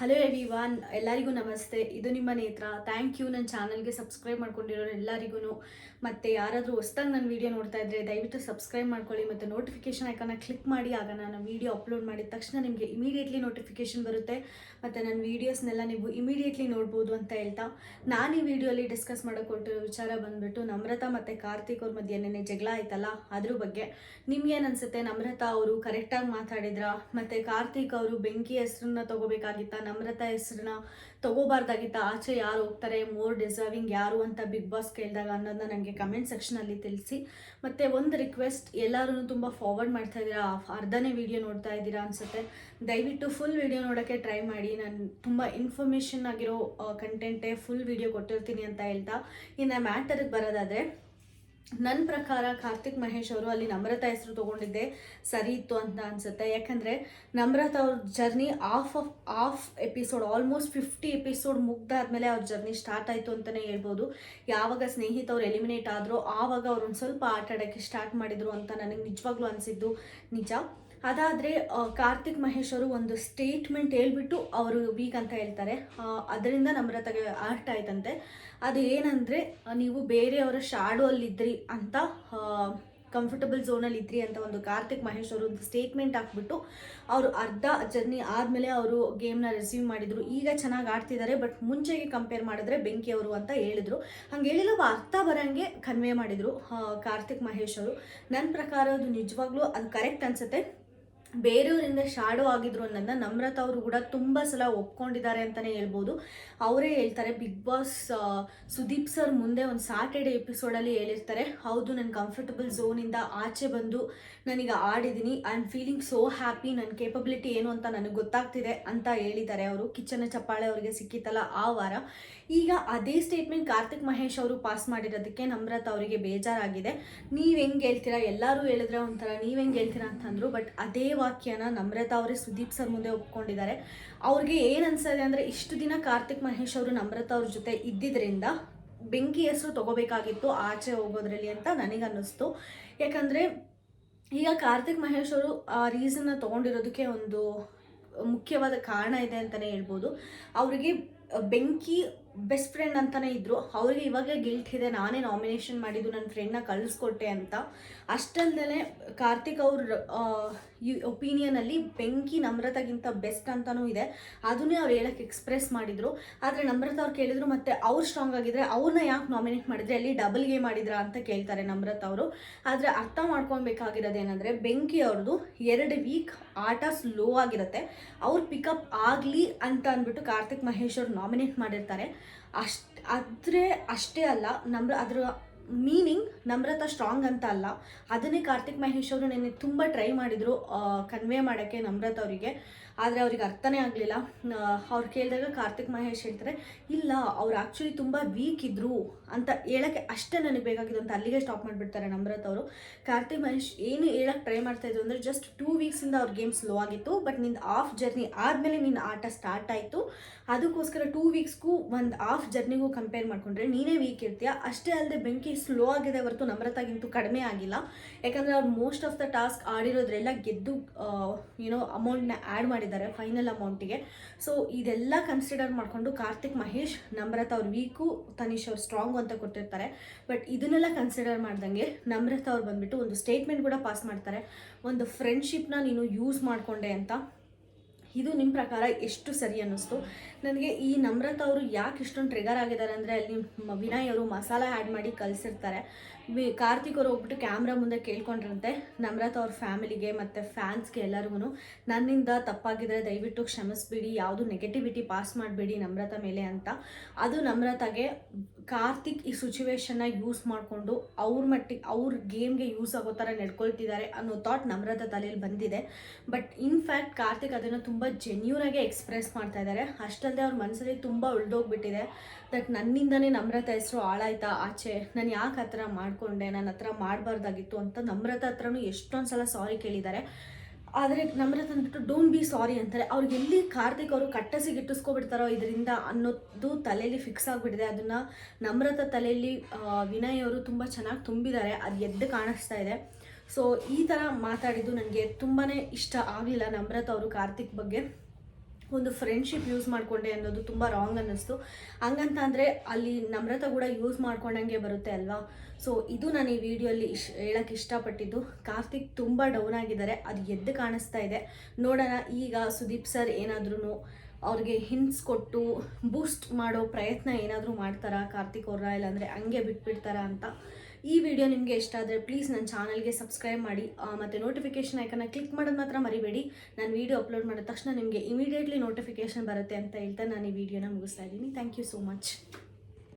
Hello everyone, ಎಲ್ಲರಿಗೂ ನಮಸ್ತೆ. ಇದು ನಿಮ್ಮ ನೇತ್ರ. ಥ್ಯಾಂಕ್ ಯು ನನ್ನ ಚಾನಲ್ಗೆ ಸಬ್ಸ್ಕ್ರೈಬ್ ಮಾಡ್ಕೊಂಡಿರೋರು ಎಲ್ಲರಿಗೂ. ಮತ್ತು ಯಾರಾದರೂ ಹೊಸ್ದಾಗಿ ನನ್ನ ವೀಡಿಯೋ ನೋಡ್ತಾ ಇದ್ದರೆ ದಯವಿಟ್ಟು ಸಬ್ಸ್ಕ್ರೈಬ್ ಮಾಡ್ಕೊಳ್ಳಿ ಮತ್ತು ನೋಟಿಫಿಕೇಷನ್ ಐಕನ್ನ ಕ್ಲಿಕ್ ಮಾಡಿ. ಆಗ ನಾನು ವೀಡಿಯೋ ಅಪ್ಲೋಡ್ ಮಾಡಿದ ತಕ್ಷಣ ನಿಮಗೆ ಇಮಿಡಿಯೇಟ್ಲಿ ನೋಟಿಫಿಕೇಷನ್ ಬರುತ್ತೆ ಮತ್ತು ನನ್ನ ವೀಡಿಯೋಸ್ನೆಲ್ಲ ನೀವು ಇಮಿಡಿಯೇಟ್ಲಿ ನೋಡ್ಬೋದು ಅಂತ ಹೇಳ್ತಾ, ನಾನು ಈ ವಿಡಿಯೋಲಿ ಡಿಸ್ಕಸ್ ಮಾಡೋಕೆ ಹೊರಟಿರೋ ವಿಚಾರ ಬಂದುಬಿಟ್ಟು ನಮ್ರತಾ ಮತ್ತು ಕಾರ್ತಿಕ್ ಅವ್ರ ಮಧ್ಯೆ ನೆನ್ನೆ ಜಗಳ ಆಯ್ತಲ್ಲ, ಅದ್ರ ಬಗ್ಗೆ ನಿಮ್ಗೇನು ಅನಿಸುತ್ತೆ? ನಮ್ರತಾ ಅವರು ಕರೆಕ್ಟಾಗಿ ಮಾತಾಡಿದ್ರಾ? ಮತ್ತು ಕಾರ್ತಿಕ್ ಅವರು ಬೆಂಕಿ ಹೆಸರನ್ನ ತೊಗೋಬೇಕಾಗಿತ್ತ, ನಮ್ರತಾ ಹೆಸರನ್ನ ತಗೋಬಾರ್ದಾಗಿತ್ತ? ಆಚೆ ಯಾರು ಹೋಗ್ತಾರೆ, ಮೋರ್ ಡಿಸರ್ವಿಂಗ್ ಯಾರು ಅಂತ ಬಿಗ್ ಬಾಸ್ ಕೇಳಿದಾಗ ಅನ್ನೋದನ್ನ ನನಗೆ ಕಮೆಂಟ್ ಸೆಕ್ಷನಲ್ಲಿ ತಿಳಿಸಿ. ಮತ್ತು ಒಂದು ರಿಕ್ವೆಸ್ಟ್, ಎಲ್ಲರೂ ತುಂಬ ಫಾರ್ವರ್ಡ್ ಮಾಡ್ತಾ ಇದ್ದೀರಾ, ಅರ್ಧನೇ ವೀಡಿಯೋ ನೋಡ್ತಾ ಇದ್ದೀರಾ ಅನಿಸುತ್ತೆ. ದಯವಿಟ್ಟು ಫುಲ್ ವೀಡಿಯೋ ನೋಡೋಕ್ಕೆ ಟ್ರೈ ಮಾಡಿ. ನಾನು ತುಂಬ ಇನ್ಫಾರ್ಮೇಷನ್ ಆಗಿರೋ ಕಂಟೆಂಟೇ ಫುಲ್ ವೀಡಿಯೋ ಕೊಟ್ಟಿರ್ತೀನಿ ಅಂತ ಹೇಳ್ತಾ, ಇನ್ನು ಮ್ಯಾಟರ್ಗೆ ಬರೋದಾದರೆ, ನನ್ನ ಪ್ರಕಾರ ಕಾರ್ತಿಕ್ ಮಹೇಶ್ ಅವರು ಅಲ್ಲಿ ನಮ್ರತಾ ಹೆಸರು ತೊಗೊಂಡಿದ್ದೆ ಸರಿ ಇತ್ತು ಅಂತ ಅನಿಸುತ್ತೆ. ಯಾಕಂದರೆ ನಮ್ರತಾ ಅವ್ರ journey of episode almost 50 episode ಮುಗ್ದಾದ್ಮೇಲೆ ಅವ್ರ ಜರ್ನಿ ಸ್ಟಾರ್ಟ್ ಆಯಿತು ಅಂತಲೇ ಹೇಳ್ಬೋದು. ಯಾವಾಗ ಸ್ನೇಹಿತವ್ರು ಎಲಿಮಿನೇಟ್ ಆದರೂ ಆವಾಗ ಅವ್ರು ಒಂದು ಸ್ವಲ್ಪ ಆಟ ಆಡೋಕ್ಕೆ ಸ್ಟಾರ್ಟ್ ಮಾಡಿದರು ಅಂತ ನನಗೆ ನಿಜವಾಗ್ಲೂ ಅನಿಸಿದ್ದು ನಿಜ. ಅದಾದರೆ ಕಾರ್ತಿಕ್ ಮಹೇಶ್ ಅವರು ಒಂದು ಸ್ಟೇಟ್ಮೆಂಟ್ ಹೇಳ್ಬಿಟ್ಟು ಅವರು ವೀಕ್ ಅಂತ ಹೇಳ್ತಾರೆ. ಅದರಿಂದ ನಮ್ರತೆಗೆ ಆರ್ಟ್ ಆಯ್ತಂತೆ. ಅದು ಏನಂದರೆ, ನೀವು ಬೇರೆಯವರ ಶಾಡೋ ಅಲ್ಲಿದ್ರಿ ಅಂತ, ಕಂಫರ್ಟಬಲ್ ಝೋನಲ್ಲಿ ಇದ್ರಿ ಅಂತ ಒಂದು ಕಾರ್ತಿಕ್ ಮಹೇಶ್ ಅವರು ಒಂದು ಸ್ಟೇಟ್ಮೆಂಟ್ ಹಾಕ್ಬಿಟ್ಟು ಅವರು ಅರ್ಧ ಜರ್ನಿ ಆದಮೇಲೆ ಅವರು ಗೇಮ್ನ ರೆಸ್ಯೂಮ್ ಮಾಡಿದರು. ಈಗ ಚೆನ್ನಾಗಿ ಆಡ್ತಿದ್ದಾರೆ, ಬಟ್ ಮುಂಚೆಗೆ ಕಂಪೇರ್ ಮಾಡಿದ್ರೆ ಬೆಂಕಿ ಅವರು ಅಂತ ಹೇಳಿದರು. ಹಂಗೆ ಹೇಳಿಲ್ಲ, ಅರ್ಥ ಬರೋಂಗೆ ಕನ್ವೆ ಮಾಡಿದರು ಕಾರ್ತಿಕ್ ಮಹೇಶ್ ಅವರು. ನನ್ನ ಪ್ರಕಾರ ಅದು ನಿಜವಾಗ್ಲೂ ಅದು ಕರೆಕ್ಟ್ ಅನಿಸುತ್ತೆ. ಬೇರೆಯವರಿಂದ ಶಾಡೋ ಆಗಿದ್ರು ಅನ್ನೋದನ್ನ ನಮ್ರತಾ ಅವರು ಕೂಡ ತುಂಬ ಸಲ ಒಪ್ಕೊಂಡಿದ್ದಾರೆ ಅಂತಲೇ ಹೇಳ್ಬೋದು. ಅವರೇ ಹೇಳ್ತಾರೆ, ಬಿಗ್ ಬಾಸ್ ಸುದೀಪ್ ಸರ್ ಮುಂದೆ ಒಂದು ಸಾಟರ್ಡೆ ಎಪಿಸೋಡಲ್ಲಿ ಹೇಳಿರ್ತಾರೆ, ಹೌದು ನಾನು ಕಂಫರ್ಟಬಲ್ ಝೋನಿಂದ ಆಚೆ ಬಂದು ನಾನೀಗ ಆಡಿದ್ದೀನಿ, I am feeling so happy, ನನ್ನ ಕೇಪಬಿಲಿಟಿ ಏನು ಅಂತ ನನಗೆ ಗೊತ್ತಾಗ್ತಿದೆ ಅಂತ ಹೇಳಿದ್ದಾರೆ ಅವರು. ಕಿಚ್ಚನ ಚಪ್ಪಾಳೆ ಅವರಿಗೆ ಸಿಕ್ಕಿತ್ತಲ್ಲ ಆ ವಾರ. ಈಗ ಅದೇ ಸ್ಟೇಟ್ಮೆಂಟ್ ಕಾರ್ತಿಕ್ ಮಹೇಶ್ ಅವರು ಪಾಸ್ ಮಾಡಿರೋದಕ್ಕೆ ನಮ್ರತಾ ಅವರಿಗೆ ಬೇಜಾರಾಗಿದೆ. ನೀವು ಹೆಂಗೆ ಹೇಳ್ತೀರಾ, ಎಲ್ಲರೂ ಹೇಳಿದ್ರೆ ಒಂಥರ ನೀವು ಹೆಂಗೆ ಹೇಳ್ತೀರಾ ಅಂತಂದರು. ಬಟ್ ಅದೇ ವಾಕ್ಯನ ನಮ್ರತಾ ಅವರೇ ಸುದೀಪ್ ಸರ್ ಮುಂದೆ ಒಪ್ಕೊಂಡಿದ್ದಾರೆ. ಅವ್ರಿಗೆ ಏನು ಅನ್ಸದೆ ಅಂದರೆ, ಇಷ್ಟು ದಿನ ಕಾರ್ತಿಕ್ ಮಹೇಶ್ ಅವರು ನಮ್ರತಾ ಅವ್ರ ಜೊತೆ ಇದ್ದಿದ್ದರಿಂದ ಬೆಂಕಿ ಹೆಸರು ತೊಗೋಬೇಕಾಗಿತ್ತು ಆಚೆ ಹೋಗೋದ್ರಲ್ಲಿ ಅಂತ ನನಗನ್ನಿಸ್ತು. ಯಾಕಂದರೆ ಈಗ ಕಾರ್ತಿಕ್ ಮಹೇಶ್ ಅವರು ಆ ರೀಸನ್ನ ತೊಗೊಂಡಿರೋದಕ್ಕೆ ಒಂದು ಮುಖ್ಯವಾದ ಕಾರಣ ಇದೆ ಅಂತಲೇ ಹೇಳ್ಬೋದು. ಅವರಿಗೆ ಬೆಂಕಿ ಬೆಸ್ಟ್ ಫ್ರೆಂಡ್ ಅಂತಲೇ ಇದ್ದರು. ಅವರಿಗೆ ಇವಾಗಲೇ ಗಿಲ್ಟ್ ಇದೆ, ನಾನೇ ನಾಮಿನೇಷನ್ ಮಾಡಿದ್ದು, ನನ್ನ ಫ್ರೆಂಡ್ನ ಕಳಿಸ್ಕೊಟ್ಟೆ ಅಂತ. ಅಷ್ಟಲ್ಲದೆ ಕಾರ್ತಿಕ್ ಅವ್ರ ಈ ಒಪಿನಿಯನಲ್ಲಿ ಬೆಂಕಿ ನಮ್ರತಾಗಿಂತ ಬೆಸ್ಟ್ ಅಂತಲೂ ಇದೆ. ಅದನ್ನೇ ಅವ್ರು ಹೇಳೋಕ್ಕೆ ಎಕ್ಸ್ಪ್ರೆಸ್ ಮಾಡಿದರು. ಆದರೆ ನಮ್ರತಾ ಅವ್ರು ಕೇಳಿದರು, ಮತ್ತು ಅವ್ರು ಸ್ಟ್ರಾಂಗ್ ಆಗಿದ್ರೆ ಅವ್ರನ್ನ ಯಾಕೆ ನಾಮಿನೇಟ್ ಮಾಡಿದರೆ, ಅಲ್ಲಿ ಡಬಲ್ ಗೇಮ್ ಮಾಡಿದ್ರಾ ಅಂತ ಕೇಳ್ತಾರೆ ನಮ್ರತಾ ಅವರು. ಆದರೆ ಅರ್ಥ ಮಾಡ್ಕೊಳ್ಬೇಕಾಗಿರೋದೇನೆಂದರೆ, ಬೆಂಕಿ ಅವ್ರದ್ದು 2 ವೀಕ್ ಆಟ ಸ್ಲೋ ಆಗಿರುತ್ತೆ, ಅವ್ರು ಪಿಕಪ್ ಆಗಲಿ ಅಂತ ಅಂದ್ಬಿಟ್ಟು ಕಾರ್ತಿಕ್ ಮಹೇಶ್ ಅವ್ರು ನಾಮಿನೇಟ್ ಮಾಡಿರ್ತಾರೆ. ಅಷ್ಟೇ ಅಲ್ಲ, ಅದರ ಮೀನಿಂಗ್ ನಮ್ರತಾ ಸ್ಟ್ರಾಂಗ್ ಅಂತ ಅಲ್ಲ. ಅದನ್ನೇ ಕಾರ್ತಿಕ್ ಮಹೇಶ್ ಅವರು ನೆನ್ನೆ ತುಂಬ ಟ್ರೈ ಮಾಡಿದರು ಕನ್ವೆ ಮಾಡೋಕ್ಕೆ ನಮ್ರತಾ ಅವರಿಗೆ. ಆದರೆ ಅವ್ರಿಗೆ ಅರ್ಥನೇ ಆಗಲಿಲ್ಲ. ಅವ್ರು ಕೇಳಿದಾಗ ಕಾರ್ತಿಕ್ ಮಹೇಶ್ ಹೇಳ್ತಾರೆ, ಇಲ್ಲ ಅವ್ರು ಆ್ಯಕ್ಚುಲಿ ತುಂಬ ವೀಕ್ ಇದ್ದರು ಅಂತ ಹೇಳೋಕ್ಕೆ ಅಷ್ಟೇ ನನಗೆ ಬೇಕಾಗಿದ್ದು ಅಂತ ಅಲ್ಲಿಗೆ ಸ್ಟಾಪ್ ಮಾಡಿಬಿಡ್ತಾರೆ ನಮ್ರತಾ ಅವರು. ಕಾರ್ತಿಕ್ ಮಹೇಶ್ ಏನು ಹೇಳೋಕ್ಕೆ ಟ್ರೈ ಮಾಡ್ತಾಯಿದ್ರು ಅಂದರೆ, ಜಸ್ಟ್ 2 ವೀಕ್ಸಿಂದ ಅವ್ರ ಗೇಮ್ ಸ್ಲೋ ಆಗಿತ್ತು, ಬಟ್ ನಿಂದು ಆಫ್ ಜರ್ನಿ ಆದಮೇಲೆ ನಿನ್ನ ಆಟ ಸ್ಟಾರ್ಟ್ ಆಯಿತು. ಅದಕ್ಕೋಸ್ಕರ 2 ವೀಕ್ಸ್ಗೂ ಒಂದು ಆಫ್ ಜರ್ನಿಗೂ ಕಂಪೇರ್ ಮಾಡಿಕೊಂಡ್ರೆ ನೀನೇ ವೀಕ್ ಇರ್ತೀಯ. ಅಷ್ಟೇ ಅಲ್ಲದೆ ಬೆಂಕಿ ಸ್ಲೋ ಆಗಿದೆ ಹೊರತು ನಮ್ರತಾಗಿಂತೂ ಕಡಿಮೆ ಆಗಿಲ್ಲ. ಯಾಕಂದರೆ ಅವ್ರು ಮೋಸ್ಟ್ ಆಫ್ ದ ಟಾಸ್ಕ್ ಆಡಿರೋದ್ರೆಲ್ಲ ಗೆದ್ದು ಅಮೌಂಟ್ನ ಆ್ಯಡ್ ಮಾಡಿದ್ದಾರೆ ಫೈನಲ್ ಅಮೌಂಟಿಗೆ. ಸೊ ಇದೆಲ್ಲ ಕನ್ಸಿಡರ್ ಮಾಡಿಕೊಂಡು ಕಾರ್ತಿಕ್ ಮಹೇಶ್ ನಮ್ರತಾ ಅವ್ರು ವೀಕು, ತನಿಷ್ ಅವ್ರು ಸ್ಟ್ರಾಂಗು ಅಂತ ಕೊಟ್ಟಿರ್ತಾರೆ. ಬಟ್ ಇದನ್ನೆಲ್ಲ ಕನ್ಸಿಡರ್ ಮಾಡ್ದಂಗೆ ನಮ್ರತಾ ಅವ್ರು ಬಂದುಬಿಟ್ಟು ಒಂದು ಸ್ಟೇಟ್ಮೆಂಟ್ ಕೂಡ ಪಾಸ್ ಮಾಡ್ತಾರೆ, ಒಂದು ಫ್ರೆಂಡ್ಶಿಪ್ನ ನೀನು ಯೂಸ್ ಮಾಡಿಕೊಂಡೆ ಅಂತ. ಇದು ನಿಮ್ಮ ಪ್ರಕಾರ ಎಷ್ಟು ಸರಿ ಅನ್ನಿಸ್ತು? ನನಗೆ ಈ ನಮ್ರತಾ ಅವರು ಯಾಕೆ ಇಷ್ಟೊಂದು ಟ್ರಿಗರ್ ಆಗಿದ್ದಾರೆ ಅಂದರೆ, ಅಲ್ಲಿ ವಿನಯ್ ಅವರು ಮಸಾಲ ಆ್ಯಡ್ ಮಾಡಿ ಕಲಿಸಿರ್ತಾರೆ. ಕಾರ್ತಿಕ್ ಅವರು ಹೋಗ್ಬಿಟ್ಟು ಕ್ಯಾಮ್ರಾ ಮುಂದೆ ಕೇಳ್ಕೊಂಡಿರಂತೆ ನಮ್ರತಾ ಅವ್ರ ಫ್ಯಾಮಿಲಿಗೆ ಮತ್ತು ಫ್ಯಾನ್ಸ್ಗೆ ಎಲ್ಲರಿಗೂ, ನನ್ನಿಂದ ತಪ್ಪಾಗಿದ್ರೆ ದಯವಿಟ್ಟು ಕ್ಷಮಿಸ್ಬಿಡಿ, ಯಾವುದು ನೆಗೆಟಿವಿಟಿ ಪಾಸ್ ಮಾಡಬೇಡಿ ನಮ್ರತಾ ಮೇಲೆ ಅಂತ. ಅದು ನಮ್ರತಾಗೆ ಕಾರ್ತಿಕ್ ಈ ಸಿಚುವೇಶನ್ನ ಯೂಸ್ ಮಾಡಿಕೊಂಡು ಅವ್ರ ಗೇಮ್ಗೆ ಯೂಸ್ ಆಗೋ ಥರ ನಡ್ಕೊಳ್ತಿದ್ದಾರೆ ಅನ್ನೋ ಥಾಟ್ ನಮ್ರತಾ ತಲೆಯಲ್ಲಿ ಬಂದಿದೆ. ಬಟ್ ಇನ್ಫ್ಯಾಕ್ಟ್ ಕಾರ್ತಿಕ್ ಅದನ್ನು ತುಂಬ ಜೆನ್ಯೂನಾಗೆ ಎಕ್ಸ್ಪ್ರೆಸ್ ಮಾಡ್ತಾ ಇದ್ದಾರೆ. ಅಷ್ಟಲ್ಲದೆ ಅವ್ರ ಮನಸ್ಸಲ್ಲಿ ತುಂಬ ಉಳ್ದೋಗ್ಬಿಟ್ಟಿದೆ, ದಟ್ ನನ್ನಿಂದನೇ ನಮ್ರತಾ ಹೆಸರು ಹಾಳಾಯ್ತಾ ಆಚೆ, ನಾನು ಯಾಕೆ ಆ ಥರ ಮಾಡಿಕೊಂಡೆ, ನನ್ನ ಹತ್ರ ಮಾಡಬಾರ್ದಾಗಿತ್ತು ಅಂತ ನಮ್ರತಾ ಹತ್ರನೂ ಎಷ್ಟೊಂದು ಸಲ ಸಾರಿ ಕೇಳಿದ್ದಾರೆ. ಆದರೆ ನಮ್ರತಾ ಅಂದ್ಬಿಟ್ಟು ಡೋಂಟ್ ಬಿ ಸಾರಿ ಅಂತಾರೆ. ಅವ್ರಿಗೆ ಎಲ್ಲಿ ಕಾರ್ತಿಕ್ ಅವರು ಕಟ್ಟಸಿ ಗಿಟ್ಟಿಸ್ಕೊಬಿಡ್ತಾರೋ ಇದರಿಂದ ಅನ್ನೋದು ತಲೆಯಲ್ಲಿ ಫಿಕ್ಸ್ ಆಗಿಬಿಟ್ಟಿದೆ. ಅದನ್ನು ನಮ್ರತಾ ತಲೆಯಲ್ಲಿ ವಿನಯ್ ಅವರು ತುಂಬ ಚೆನ್ನಾಗಿ ತುಂಬಿದ್ದಾರೆ, ಅದು ಎದ್ದು ಕಾಣಿಸ್ತಾ ಇದೆ. ಸೊ ಈ ಥರ ಮಾತಾಡಿದ್ದು ನನಗೆ ತುಂಬಾ ಇಷ್ಟ ಆಗಲಿಲ್ಲ ನಮ್ರತಾ ಅವರು ಕಾರ್ತಿಕ್ ಬಗ್ಗೆ. ಒಂದು ಫ್ರೆಂಡ್ಶಿಪ್ ಯೂಸ್ ಮಾಡಿಕೊಂಡೆ ಅನ್ನೋದು ತುಂಬ ರಾಂಗ್ ಅನ್ನಿಸ್ತು. ಹಂಗಂತ ಅಂದರೆ ಅಲ್ಲಿ ನಮ್ರತ ಕೂಡ ಯೂಸ್ ಮಾಡ್ಕೊಂಡಂಗೆ ಬರುತ್ತೆ ಅಲ್ವಾ. ಸೊ ಇದು ನಾನು ಈ ವಿಡಿಯೋಲಿ ಹೇಳೋಕ್ಕೆ ಇಷ್ಟಪಟ್ಟಿದ್ದು. ಕಾರ್ತಿಕ್ ತುಂಬ ಡೌನ್ ಆಗಿದ್ದಾರೆ, ಅದು ಎದ್ದು ಕಾಣಿಸ್ತಾ ಇದೆ. ನೋಡೋಣ ಈಗ ಸುದೀಪ್ ಸರ್ ಏನಾದ್ರೂ ಅವ್ರಿಗೆ ಹಿಂಟ್ಸ್ ಕೊಟ್ಟು ಬೂಸ್ಟ್ ಮಾಡೋ ಪ್ರಯತ್ನ ಏನಾದರೂ ಮಾಡ್ತಾರಾ ಕಾರ್ತಿಕ್ ಅವ್ರನ್ನ, ಇಲ್ಲಾಂದರೆ ಹಂಗೆ ಬಿಟ್ಬಿಡ್ತಾರಾ ಅಂತ. ಈ ವಿಡಿಯೋ ನಿಮಗೆ ಇಷ್ಟ ಆದರೆ ಪ್ಲೀಸ್ ನನ್ನ ಚಾನಲ್ಗೆ ಸಬ್ಸ್ಕ್ರೈಬ್ ಮಾಡಿ ಮತ್ತು ನೋಟಿಫಿಕೇಷನ್ ಐಕನ್ನ ಕ್ಲಿಕ್ ಮಾಡೋದು ಮಾತ್ರ ಮರಿಬೇಡಿ. ನಾನು ವಿಡಿಯೋ ಅಪ್ಲೋಡ್ ಮಾಡಿದ ತಕ್ಷಣ ನಿಮಗೆ ಇಮಿಡಿಯೇಟ್ಲಿ ನೋಟಿಫಿಕೇಷನ್ ಬರುತ್ತೆ ಅಂತ ಹೇಳ್ತಾ ನಾನು ಈ ವಿಡಿಯೋನ ಮುಗಿಸ್ತಾ ಇದ್ದೀನಿ. Thank you so much.